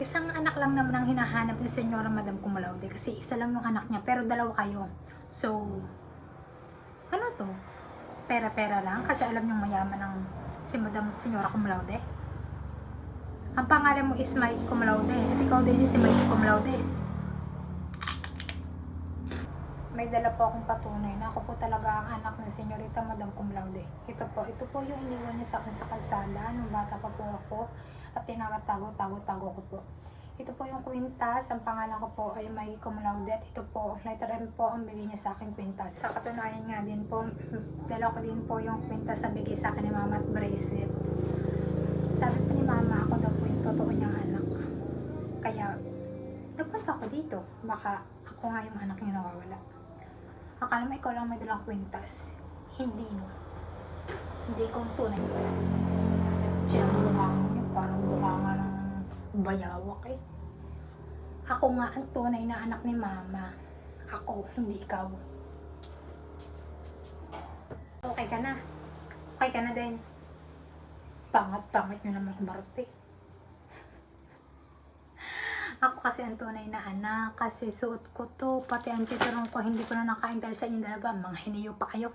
Isang anak lang naman ang hinahanap ni Senyora Madam Cum Laude kasi isa lang yung anak niya pero dalawa kayo. So, ano to? Pera-pera lang kasi alam niyong mayaman ng si Madam Senyora Cum Laude. Ang pangalan mo is Mikey Cum Laude at ikaw din si Mikey Cum Laude. May dala po akong patunay na ako po talaga ang anak ng Senyorita Madam Cum Laude. Ito po yung iniwan niya sa akin sa kalsada nung bata pa po ako at tinatago-tago ko po. Ito po yung kwintas, ang pangalan ko po ay Mikey Cum Laude at ito po, letter M po ang bigay niya sa akin kwintas. Sa katunayan nga din po, dala ko din po yung kwintas na bigay sa akin ni Mama at bracelet. Sabi po ni Mama, ako daw po yung totoo niyang anak. Kaya, nagpunta ako dito. Baka ako nga yung anak niya nawawala. Akala mo ikaw lang may dalang kwintas. Hindi no. Hindi ko tunay. Diyan ang mukha niya. Parang mukha nga ng bayawak eh. Ako nga ang tunay na anak ni Mama. Ako, hindi ikaw. Okay ka na. Okay ka na din. Pangat-pangat nyo naman kumarte. Ako kasi ang tunay na anak kasi suot ko to, pati ang titurong ko hindi ko na nakain dahil sa inyong dalawa, mga hiniyo pa kayo.